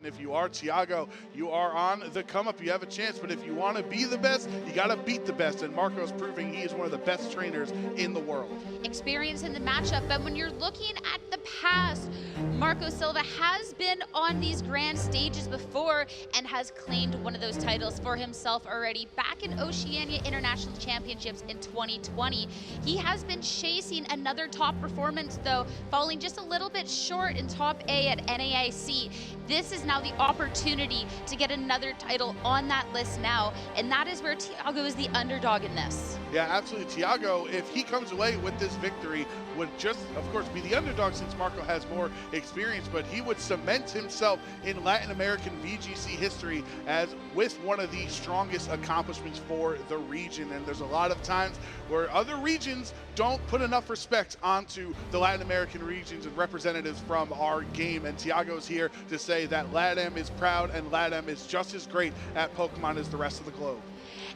If you are Tiago, you are on the come up. You have a chance, but if you want to be the best, you got to beat the best. And Marco's proving he is one of the best trainers in the world. Experience in the matchup, but when you're looking at the past, Marco Silva has been on these grand stages before and has claimed one of those titles for himself already. Back in Oceania International Championships in 2020, he has been chasing another top performance though, falling just a little bit short in top A at NAIC. This is now the opportunity to get another title on that list now, and that is where Tiago is the underdog in this. Yeah, absolutely. Tiago, if he comes away with this victory, would just, of course, be the underdog since Marco has more experience, but he would cement himself in Latin American VGC history as with one of the strongest accomplishments for the region. And there's a lot of times where other regions don't put enough respect onto the Latin American regions and representatives from our game. And Tiago's here to say that LATAM is proud and LATAM is just as great at Pokemon as the rest of the globe.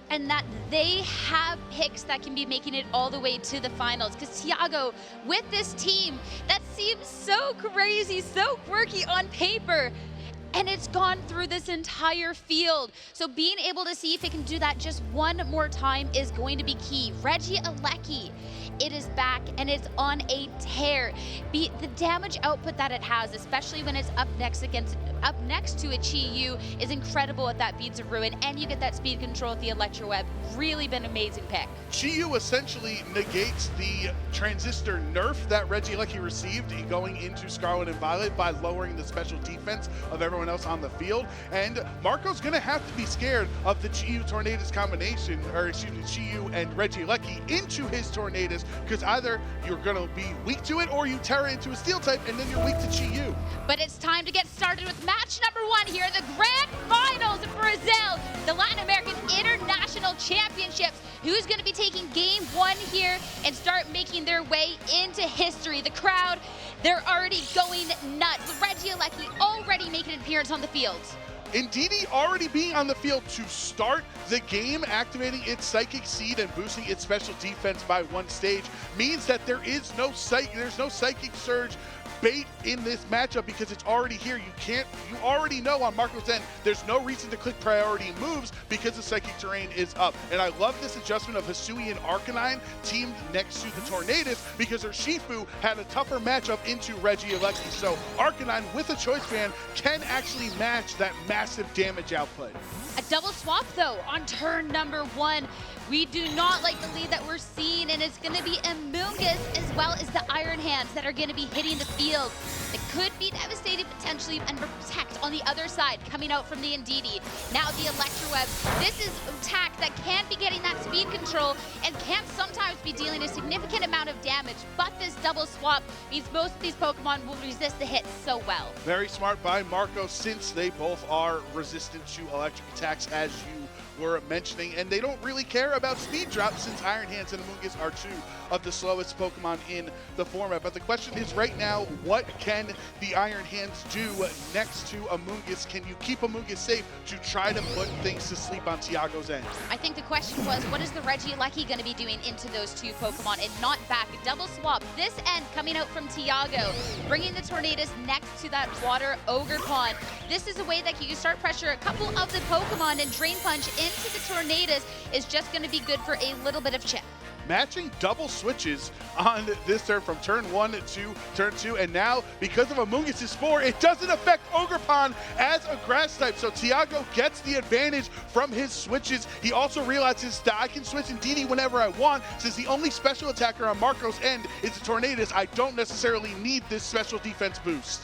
And that they have picks that can be making it all the way to the finals. Because Tiago, with this team, that seems so crazy, so quirky on paper, and it's gone through this entire field. So being able to see if it can do that just one more time is going to be key. LAIC, it is back and it's on a tear. The damage output that it has, especially when it's up next to a Chi-Yu, is incredible at that Beads of Ruin, and you get that speed control with the Electro Web. Really been an amazing pick. Chi-Yu essentially negates the transistor nerf that LAIC received going into Scarlet and Violet by lowering the special defense of everyone else on the field. And Marco's gonna have to be scared of the Chi-Yu Tornadus combination, or excuse me, Chi-Yu and LAIC into his Tornadus, because either you're gonna be weak to it or you Terra into a Steel type and then you're weak to Chi-Yu. But it's time to get started with match number one here, the Grand Finals in Brazil, the Latin American International Championships. Who's going to be taking game one here and start making their way into history? The crowd, they're already going nuts. LAIC already making an appearance on the field. Indeedee already being on the field to start the game, activating its Psychic Seed and boosting its special defense by one stage means that there's no Psychic Surge bait in this matchup because it's already here. You already know on Marco's end, there's no reason to click priority moves because the Psychic Terrain is up. And I love this adjustment of Hisui and Arcanine teamed next to the Tornadus because her Shifu had a tougher matchup into LAIC. So Arcanine with a Choice Band can actually match that massive damage output. A double swap though on turn number one. We do not like the lead that we're seeing, and it's gonna be Amoonguss as well as the Iron Hands that are gonna be hitting the field. It could be devastating potentially and protect on the other side coming out from the Indeedee. Now the Electro Web. This is attack that can be getting that speed control and can sometimes be dealing a significant amount of damage, but this double swap means most of these Pokemon will resist the hits so well. Very smart by Marco since they both are resistant to electric attacks, as you were mentioning, and they don't really care about speed drops since Iron Hands and Amoonguss are two of the slowest Pokemon in the format. But the question is right now, what can the Iron Hands do next to Amoonguss? Can you keep Amoonguss safe to try to put things to sleep on Tiago's end? I think the question was, what is the LAIC going to be doing into those two Pokemon and not back? A double swap, this end coming out from Tiago, bringing the Tornadus next to that Water Ogre Pond. This is a way that you can start pressure a couple of the Pokemon, and Drain Punch into the Tornadus is just going to be good for a little bit of chip. Matching double switches on this turn from turn one to turn two, and now because of Amoonguss' Spore, it doesn't affect Ogerpon as a grass type, so Tiago gets the advantage from his switches. He also realizes that I can switch Indeedee whenever I want, since the only special attacker on Marco's end is the Tornadus. I don't necessarily need this special defense boost.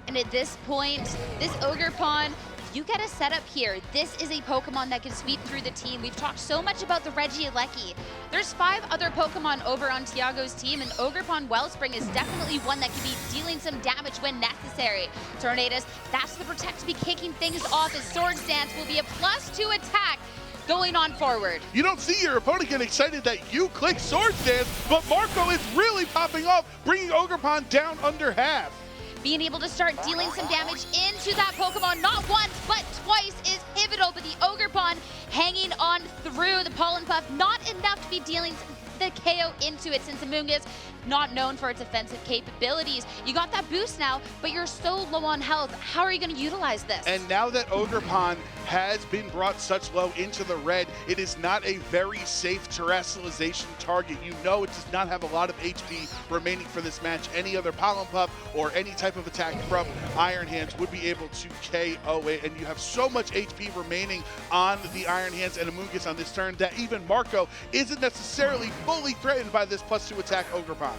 And at this point, this Ogerpon, you get a setup here. This is a Pokemon that can sweep through the team. We've talked so much about the LAIC. There's 5 other Pokemon over on Tiago's team, and Ogerpon Wellspring is definitely one that can be dealing some damage when necessary. Tornadus, that's the protect to be kicking things off, as Swords Dance will be a +2 attack going on forward. You don't see your opponent get excited that you click Swords Dance, but Marco is really popping off, bringing Ogerpon down under half. Being able to start dealing some damage into that Pokemon, not once, but twice, is pivotal. But the Ogerpon hanging on through the Pollen Puff, not enough to be dealing the KO into it, since Amoonguss not known for its offensive capabilities. You got that boost now, but you're so low on health. How are you going to utilize this? And now that Ogerpon has been brought such low into the red, it is not a very safe terrestrialization target. You know it does not have a lot of HP remaining for this match. Any other Pollen Puff or any type of attack from Iron Hands would be able to KO it, and you have so much HP remaining on the Iron Hands and Amoonguss on this turn that even Marco isn't necessarily fully threatened by this +2 attack Ogerpon.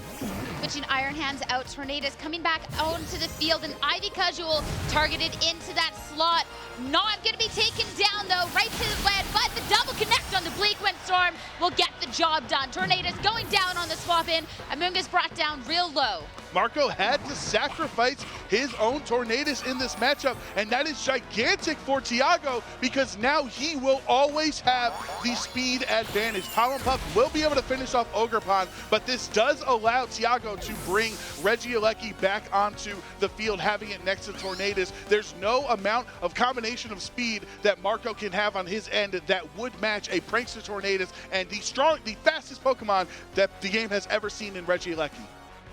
Switching Iron Hands out, Tornadus coming back onto the field, and Ivy Casual targeted into that slot. Not going to be taken down though, right to the lead, but the double connect on the Bleak Wind Storm will get the job done. Tornadus going down on the swap in. Amoonguss brought down real low. Marco had to sacrifice his own Tornadus in this matchup, and that is gigantic for Tiago because now he will always have the speed advantage. Pollen Puff will be able to finish off Ogerpon, but this does allow Tiago to bring Regieleki back onto the field, having it next to Tornadus. There's no amount of combination of speed that Marco can have on his end that would match a Prankster Tornadus and the fastest Pokemon that the game has ever seen in Regieleki.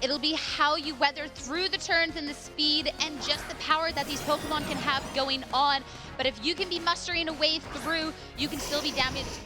It'll be how you weather through the turns and the speed and just the power that these Pokemon can have going on. But if you can be mustering a way through, you can still be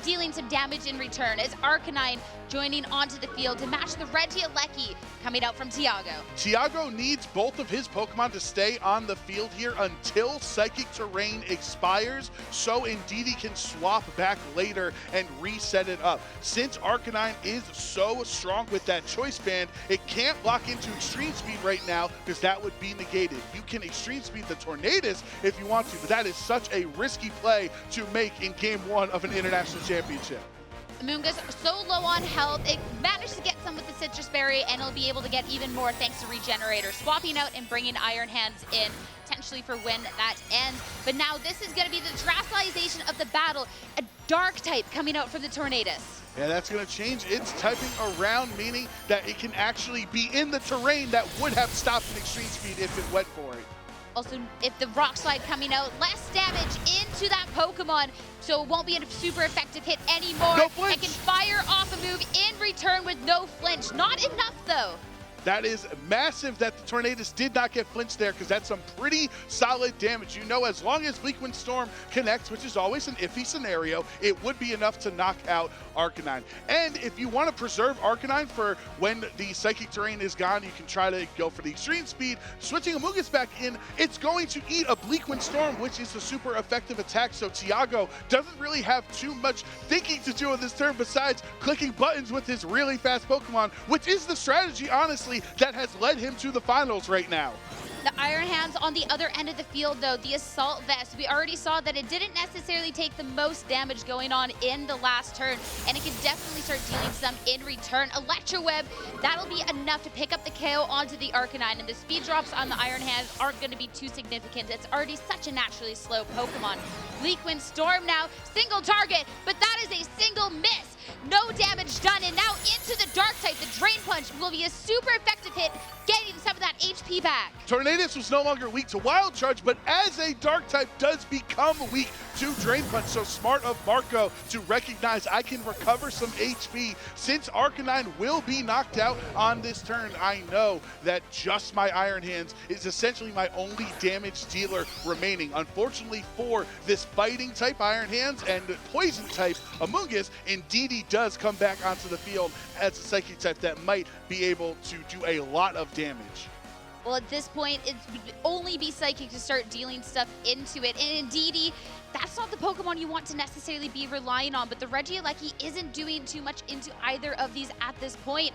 dealing some damage in return. As Arcanine joining onto the field to match the Regieleki coming out from Tiago. Tiago needs both of his Pokemon to stay on the field here until Psychic Terrain expires, so Indeedee can swap back later and reset it up. Since Arcanine is so strong with that Choice Band, it can't lock into Extreme Speed right now because that would be negated. You can Extreme Speed the Tornadus if you want to, but that is such a risky play to make in Game 1 of an International Championship. Amoonguss so low on health, it managed to get some with the Citrus Berry, and it'll be able to get even more thanks to Regenerator, swapping out and bringing Iron Hands in, potentially for when that ends. But now this is going to be the terrestrialization of the battle, a Dark type coming out from the Tornadus. Yeah, that's going to change its typing around, meaning that it can actually be in the terrain that would have stopped an Extreme Speed if it went for it. Also, if the Rock Slide coming out, less damage into that Pokemon, so it won't be a super effective hit anymore. No flinch. It can fire off a move in return with no flinch. Not enough, though. That is massive that the Tornadus did not get flinched there, because that's some pretty solid damage. You know, as long as Bleak Wind Storm connects, which is always an iffy scenario, it would be enough to knock out Arcanine. And if you want to preserve Arcanine for when the Psychic Terrain is gone, you can try to go for the Extreme Speed. Switching Amoonguss back in, it's going to eat a Bleak Wind Storm, which is a super effective attack, so Tiago doesn't really have too much thinking to do in this turn besides clicking buttons with his really fast Pokemon, which is the strategy, honestly, that has led him to the finals right now. The Iron Hands on the other end of the field, though, the Assault Vest, we already saw that it didn't necessarily take the most damage going on in the last turn, and it can definitely start dealing some in return. Electro Web, that'll be enough to pick up the KO onto the Arcanine, and the speed drops on the Iron Hands aren't going to be too significant. It's already such a naturally slow Pokemon. Bleak Wind Storm now, single target, but that is a single miss. No damage done, and now into the Dark type. The Drain Punch will be a super effective hit, getting some of that HP back. Tornadus was no longer weak to Wild Charge, but as a Dark type does become weak to Drain Punch, so smart of Marco to recognize I can recover some HP. Since Arcanine will be knocked out on this turn, I know that just my Iron Hands is essentially my only damage dealer remaining. Unfortunately for this fighting type Iron Hands and poison type Amoonguss, Indeedee does come back onto the field as a Psychic type that might be able to do a lot of damage. Well, at this point, it would only be Psychic to start dealing stuff into it. And Indeedee, that's not the Pokemon you want to necessarily be relying on, but the Regieleki isn't doing too much into either of these at this point.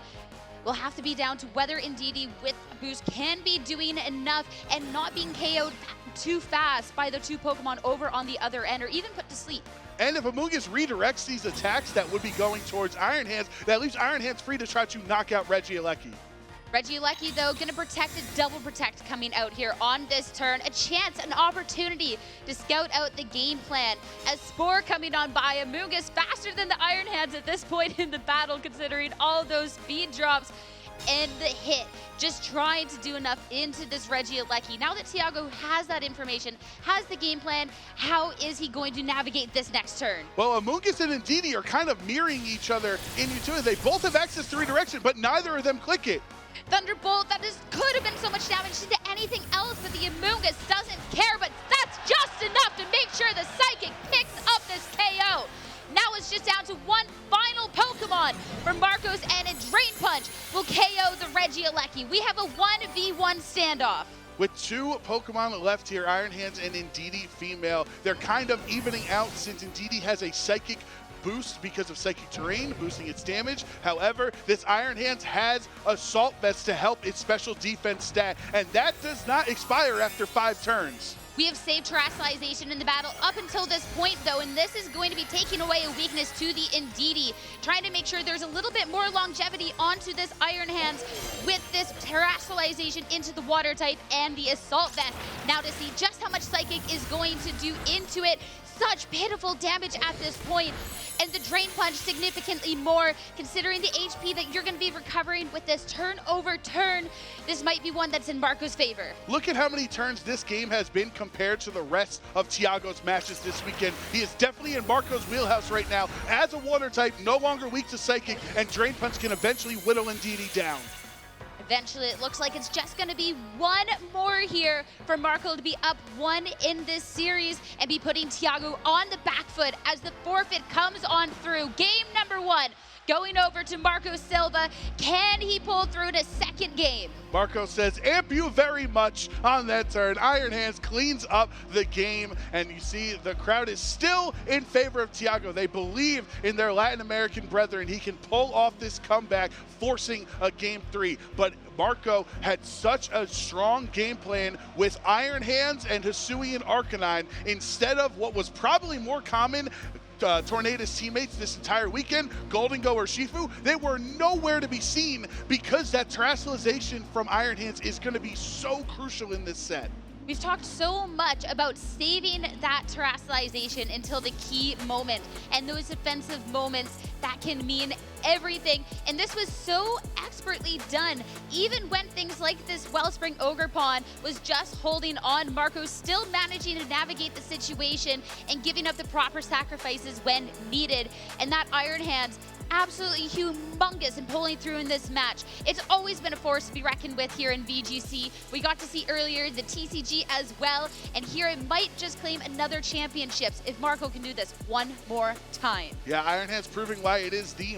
We'll have to be down to whether Indeedee with a boost can be doing enough and not being KO'd too fast by the two Pokemon over on the other end, or even put to sleep. And if Amoonguss redirects these attacks that would be going towards Iron Hands, that leaves Iron Hands free to try to knock out Regieleki. Regieleki, though, going to protect it, double protect coming out here on this turn. A chance, an opportunity to scout out the game plan. As Spore coming on by, Amoonguss faster than the Iron Hands at this point in the battle, considering all those speed drops. end the hit, just trying to do enough into this Regieleki. Now that Tiago has that information, has the game plan, how is he going to navigate this next turn? Well, Amoonguss and Ndidi are kind of mirroring each other in utility. They both have access to redirection, but neither of them click it. Thunderbolt, that could have been so much damage to anything else, but the Amoonguss doesn't care, but that's just enough to make sure the Psychic picks up this KO. Now it's just down to one final Pokemon for Marcos, and a Drain Punch will KO the Regieleki. We have a 1v1 standoff. With two Pokemon left here, Iron Hands and Ndidi female, they're kind of evening out since Ndidi has a Psychic boost because of Psychic Terrain, boosting its damage. However, this Iron Hands has Assault Vest to help its special defense stat, and that does not expire after 5 turns. We have saved Terrestrialization in the battle up until this point, though, and this is going to be taking away a weakness to the Ndidi, trying to make sure there's a little bit more longevity onto this Iron Hands with this Terrestrialization into the Water type and the Assault Vest. Now to see just how much Psychic is going to do into it. Such pitiful damage at this point, and the Drain Punch significantly more, considering the HP that you're going to be recovering with this turn over turn. This might be one that's in Marco's favor. Look at how many turns this game has been compared to the rest of Tiago's matches this weekend. He is definitely in Marco's wheelhouse right now. As a Water type, no longer weak to Psychic, and Drain Punch can eventually whittle Ndidi down. Eventually, it looks like it's just going to be one more here for Marco to be up 1 in this series and be putting Tiago on the back foot as the forfeit comes on through. Game number 1 going over to Marco Silva. Can he pull through to second game? Marco says, amp you very much on that turn. Iron Hands cleans up the game, and you see the crowd is still in favor of Tiago. They believe in their Latin American brethren. He can pull off this comeback, forcing a game 3. But Marco had such a strong game plan with Iron Hands and Hisuian Arcanine instead of what was probably more common Tornadus teammates this entire weekend, Golden Go or Shifu. They were nowhere to be seen because that Terrestrialization from Iron Hands is going to be so crucial in this set. We've talked so much about saving that Terrestrialization until the key moment, and those defensive moments that can mean everything. And this was so expertly done. Even when things like this Wellspring Ogerpon was just holding on, Marco still managing to navigate the situation and giving up the proper sacrifices when needed. And that Iron Hands, absolutely humongous in pulling through in this match. It's always been a force to be reckoned with here in VGC. We got to see earlier the TCG as well, and here it might just claim another championships if Marco can do this one more time. Yeah, Iron Hands proving why it is the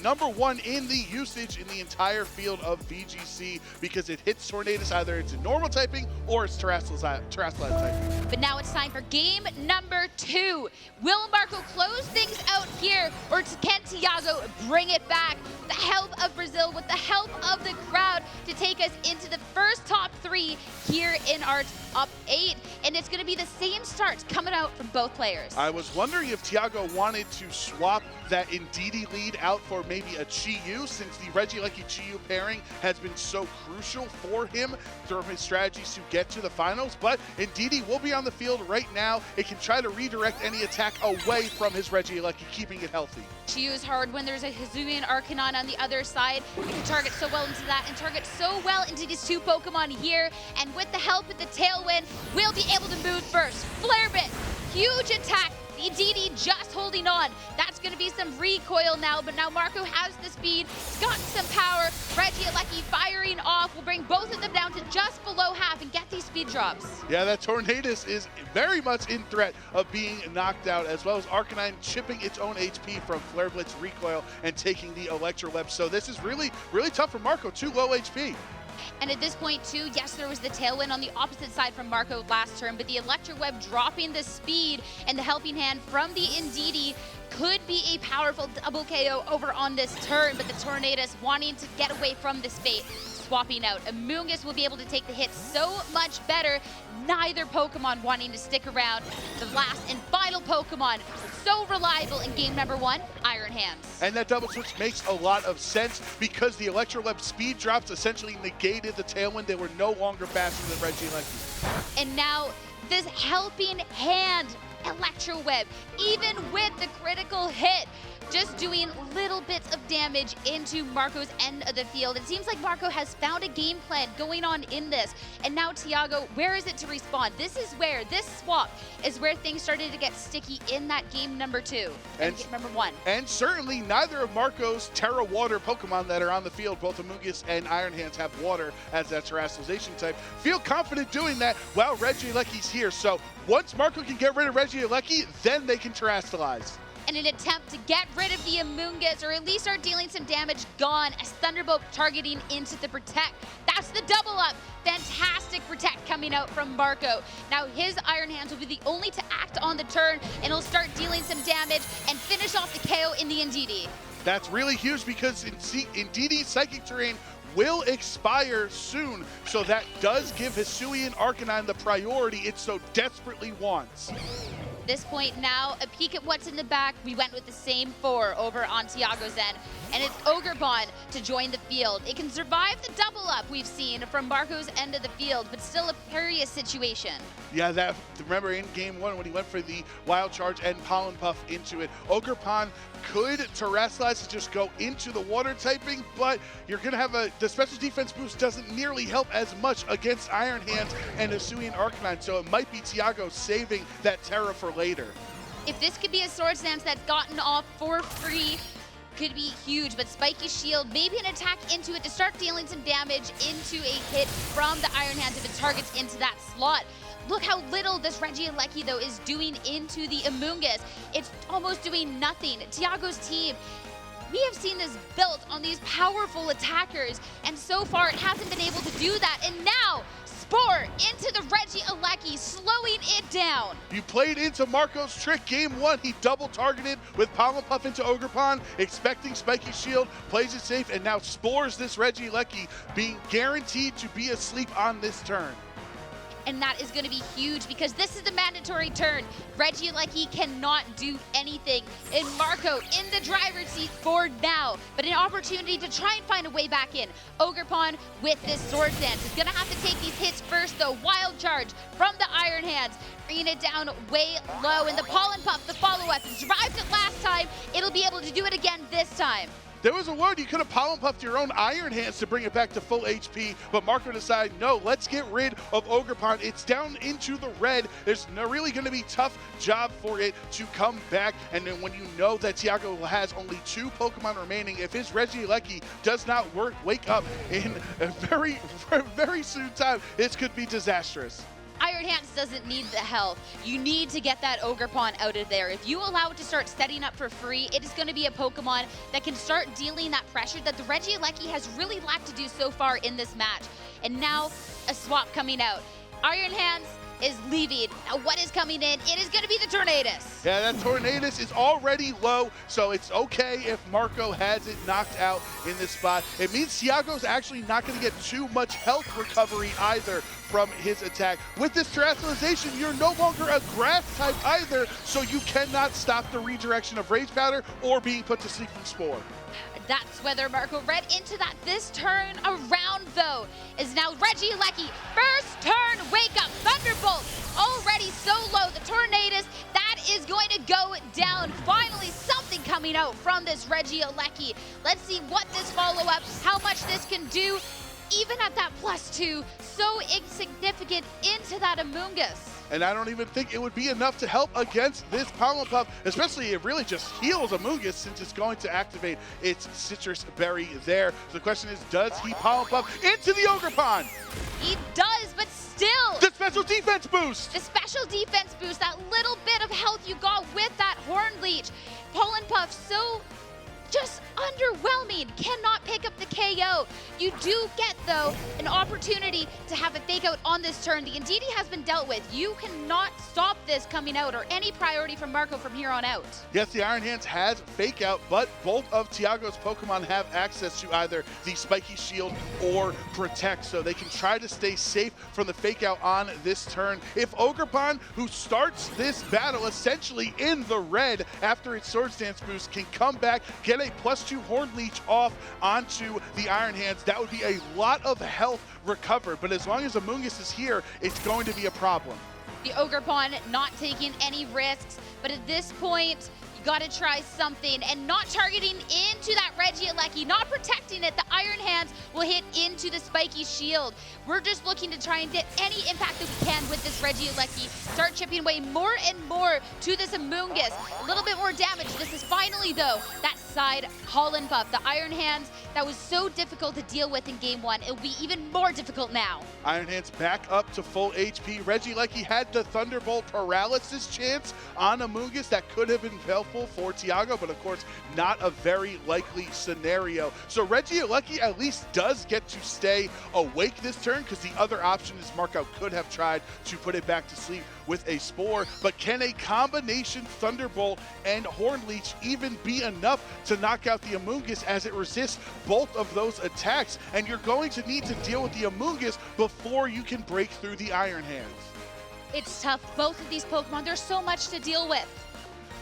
number 1 in the usage in the entire field of VGC, because it hits Tornadus either it's a normal typing or it's Terrestrialized typing. But now it's time for game number 2. Will Marco close things out here, or can Tiago bring it back? With the help of Brazil, with the help of the crowd, to take us into the first top 3 here in our top 8. And it's going to be the same starts coming out from both players. I was wondering if Tiago wanted to swap that Ndidi lead out for maybe a Chi-Yu, since the Regieleki Chi-Yu pairing has been so crucial for him through his strategies to get to the finals. But Ndidi will be on the field right now. It can try to redirect any attack away from his Regieleki, keeping it healthy. Chi-Yu is hard when there's a Hisuian Arcanine on the other side. You can target so well into that and target so well into these 2 Pokemon here. And with the help of the Tailwind, we'll be able to move first. Flare Bit, huge attack. Ndidi just holding on. That's going to be some recoil now, but now Marco has the speed. He's got some power. Regieleki firing off will bring both of them down to just below half and get these speed drops. Yeah, that Tornadus is very much in threat of being knocked out, as well as Arcanine chipping its own HP from Flare Blitz recoil and taking the Electro Web. So this is really, really tough for Marco. 2 low HP. And at this point too, yes, there was the Tailwind on the opposite side from Marco last turn, but the Electro Web dropping the speed and the helping hand from the Ndidi could be a powerful double KO over on this turn, but the Tornadus wanting to get away from this fate, swapping out. Amoonguss will be able to take the hit so much better. Neither Pokemon wanting to stick around. The last and final Pokemon, so reliable in game number 1, Iron Hands. And that double switch makes a lot of sense because the Electro Web speed drops essentially negated the Tailwind. They were no longer faster than Regieleki. And now this helping hand Electro Web, even with the critical hit, just just doing little bits of damage into Marco's end of the field. It seems like Marco has found a game plan going on in this. And now Tiago, where is it to respond? This swap is where things started to get sticky in that game number 2. And game number 1. And certainly neither of Marco's Terra Water Pokemon that are on the field, both Amoonguss and Iron Hands, have water as that terrestrialization type. Feel confident doing that while Regieleki's here. So once Marco can get rid of Regieleki, then they can terrestrialize. In an attempt to get rid of the Amoonguss, or at least start dealing some damage, gone as Thunderbolt targeting into the Protect. That's the double up. Fantastic Protect coming out from Marco. Now his Iron Hands will be the only to act on the turn, and he'll start dealing some damage and finish off the KO in the Indeedee. That's really huge because Indeedee's Psychic Terrain will expire soon, so that does give Hisuian Arcanine the priority it so desperately wants. This point now, a peek at what's in the back. We went with the same 4 over on Tiago's end, and it's Ogerpon to join the field. It can survive the double up we've seen from Marco's end of the field, but still a precarious situation. Yeah, remember in game 1 when he went for the Wild Charge and Pollen Puff into it, Ogerpon could terrestrialize to just go into the water typing, but you're gonna have the special defense boost doesn't nearly help as much against Iron Hands and Hisuian Arcanine, so it might be Tiago saving that Terra for later. If this could be a Swords Dance that's gotten off for free, could be huge, but Spiky Shield, maybe an attack into it to start dealing some damage into a hit from the Iron Hands if it targets into that slot. Look how little this Regieleki, though, is doing into the Amoonguss. It's almost doing nothing. Tiago's team, we have seen this built on these powerful attackers, and so far it hasn't been able to do that. And now, Spore into the Regieleki, slowing it down. You played into Marco's trick. Game 1, he double targeted with Pollen Puff into Ogerpon, expecting Spiky Shield, plays it safe, and now spores this Regieleki, being guaranteed to be asleep on this turn. And that is going to be huge because this is the mandatory turn. Regieleki cannot do anything. And Marco in the driver's seat for now, but an opportunity to try and find a way back in. Ogerpon with this Swords Dance is going to have to take these hits first, though. Wild Charge from the Iron Hands, bringing it down way low. And the Pollen Puff, the follow-up, survived it last time. It'll be able to do it again this time. There was a word you could have Pollen Puffed your own Iron Hands to bring it back to full HP, but Marco decided, no, let's get rid of Ogerpon. It's down into the red. There's really going to be tough job for it to come back. And then when you know that Tiago has only 2 Pokemon remaining, if his Regieleki does not wake up in a very, very soon time, this could be disastrous. Iron Hands doesn't need the health. You need to get that Ogerpon out of there. If you allow it to start setting up for free, it is going to be a Pokemon that can start dealing that pressure that the Regieleki has really lacked to do so far in this match. And now, a swap coming out. Iron Hands is leaving. Now what is coming in? It is going to be the Tornadus. Yeah, that Tornadus is already low, so it's okay if Marco has it knocked out in this spot. It means Tiago's actually not going to get too much health recovery either from his attack. With this terrestrialization, you're no longer a grass type either, so you cannot stop the redirection of Rage Powder or being put to sleep from Spore. That's whether Marco read into that. This turn around, though, is now Regieleki. First turn, wake up, Thunderbolt, already so low. The Tornadus, that is going to go down. Finally, something coming out from this Regieleki. Let's see what this follow-up, how much this can do. Even at that +2, so insignificant into that Amoonguss. And I don't even think it would be enough to help against this Pollen Puff, especially it really just heals Amoonguss since it's going to activate its Citrus Berry there. So the question is, does he Pollen Puff into the Ogerpon? He does, but still. The special defense boost. The special defense boost, that little bit of health you got with that Horn Leech. Pollen Puff, so just underwhelming, cannot pick up the KO. You do get, though, an opportunity to have a fake out on this turn. The Indeedee has been dealt with. You cannot stop this coming out or any priority from Marco from here on out. Yes, the Iron Hands has fake out, but both of Tiago's Pokemon have access to either the Spiky Shield or Protect, so they can try to stay safe from the fake out on this turn. If Ogerpon, who starts this battle essentially in the red after its Swords Dance boost, can come back, get a +2 Horn Leech off onto the Iron Hands, that would be a lot of health recovered. But as long as Amoonguss is here, it's going to be a problem. The Ogerpon not taking any risks, but at this point, got to try something, and not targeting into that Regieleki, not protecting it. The Iron Hands will hit into the spiky shield. We're just looking to try and get any impact that we can with this Regieleki. Start chipping away more and more to this Amoonguss. A little bit more damage. This is finally, though, that side Holland buff. The Iron Hands, that was so difficult to deal with in game one. It'll be even more difficult now. Iron Hands back up to full HP. Regieleki had the Thunderbolt paralysis chance on Amoonguss that could have been helpful for Tiago, but of course not a very likely scenario. So Regieleki at least does get to stay awake this turn, because the other option is Marco could have tried to put it back to sleep with a Spore, but can a combination Thunderbolt and Horn Leech even be enough to knock out the Amoonguss as it resists both of those attacks? And you're going to need to deal with the Amoonguss before you can break through the Iron Hands. It's tough. Both of these Pokemon, there's so much to deal with.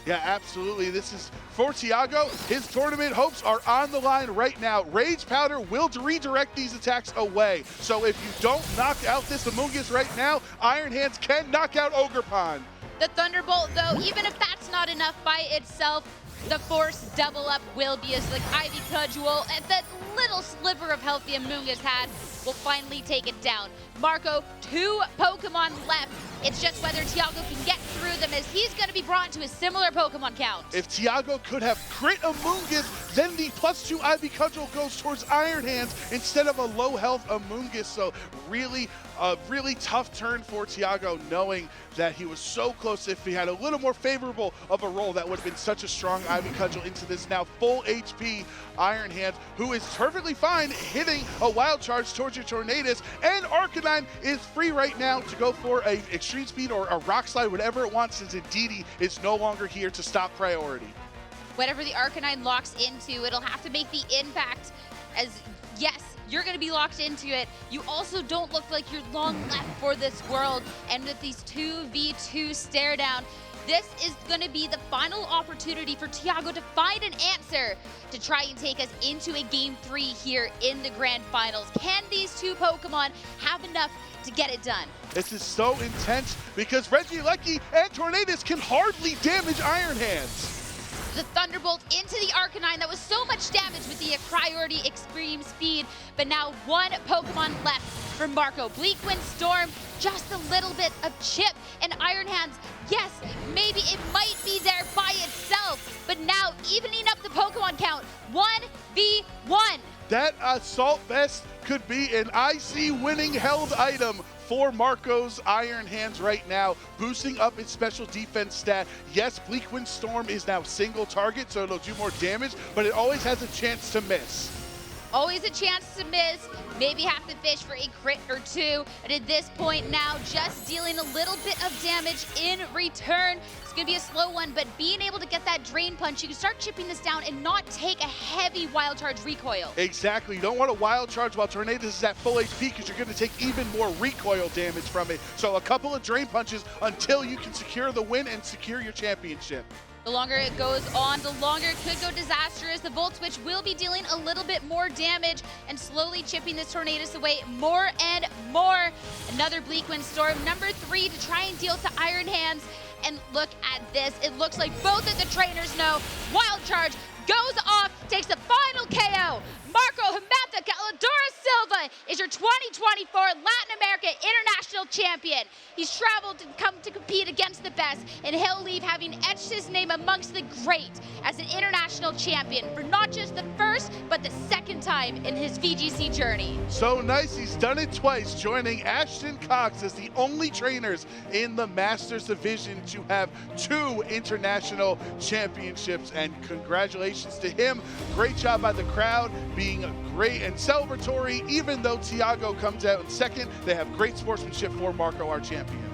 Yeah, absolutely. This is for Tiago. His tournament hopes are on the line right now. Rage Powder will redirect these attacks away. So if you don't knock out this Amoonguss right now, Iron Hands can knock out Ogerpon. The Thunderbolt, though, even if that's not enough by itself, the Force double up will be as like Ivy Cudgel, and that little sliver of health the Amoonguss had will finally take it down. Marco, 2 Pokemon left. It's just whether Tiago can get through them, as he's going to be brought to a similar Pokemon count. If Tiago could have crit Amoonguss, then the +2 Ivy Cudgel goes towards Iron Hands instead of a low health Amoonguss. So really, a really tough turn for Tiago, knowing that he was so close. If he had a little more favorable of a roll, that would have been such a strong Ivy Cudgel into this now full HP Iron Hands, who is perfectly fine hitting a Wild Charge towards your Tornadus, and Arcanine is free right now to go for a Extreme Speed or a Rock Slide, whatever it wants, since Indeedee is no longer here to stop priority. Whatever the Arcanine locks into, it'll have to make the impact, as yes, you're going to be locked into it. You also don't look like you're long left for this world, and with these 2v2 stare down, this is going to be the final opportunity for Tiago to find an answer to try and take us into a Game 3 here in the Grand Finals. Can these 2 Pokemon have enough to get it done? This is so intense because Regieleki and Tornadus can hardly damage Iron Hands. The Thunderbolt into the Arcanine, that was so much damage with the priority Extreme Speed, but now 1 Pokemon left for Marco. Bleak Wind Storm, just a little bit of chip, and Iron Hands, yes, maybe it might be there by itself, but now evening up the Pokemon count, 1v1. That Assault Vest could be an IC winning held item for Marco's Iron Hands right now, boosting up its special defense stat. Yes, Bleak Wind Storm is now single target, so it'll do more damage, but it always has a chance to miss. Always a chance to miss, maybe have to fish for a crit or 2, and at this point now, just dealing a little bit of damage in return. It's going to be a slow one, but being able to get that Drain Punch, you can start chipping this down and not take a heavy Wild Charge recoil. Exactly, you don't want a Wild Charge while Tornadus is at full HP, because you're going to take even more recoil damage from it. So a couple of Drain Punches until you can secure the win and secure your championship. The longer it goes on, the longer it could go disastrous. The Volt Switch will be dealing a little bit more damage and slowly chipping this Tornadus away more and more. Another Bleak Wind Storm, number 3 to try and deal to Iron Hands. And look at this. It looks like both of the trainers know. Wild Charge goes off, takes the final KO. Marco Humetha Caladora Silva is your 2024 Latin America International Champion. He's traveled to come to compete against the best, and he'll leave having etched his name amongst the great as an international champion for not just the first, but the second time in his VGC journey. So nice, he's done it twice, joining Ashton Cox as the only trainers in the Masters division to have 2 international championships, and congratulations to him. Great job by the crowd, being great and celebratory. Even though Tiago comes out in second, they have great sportsmanship for Marco, our champion.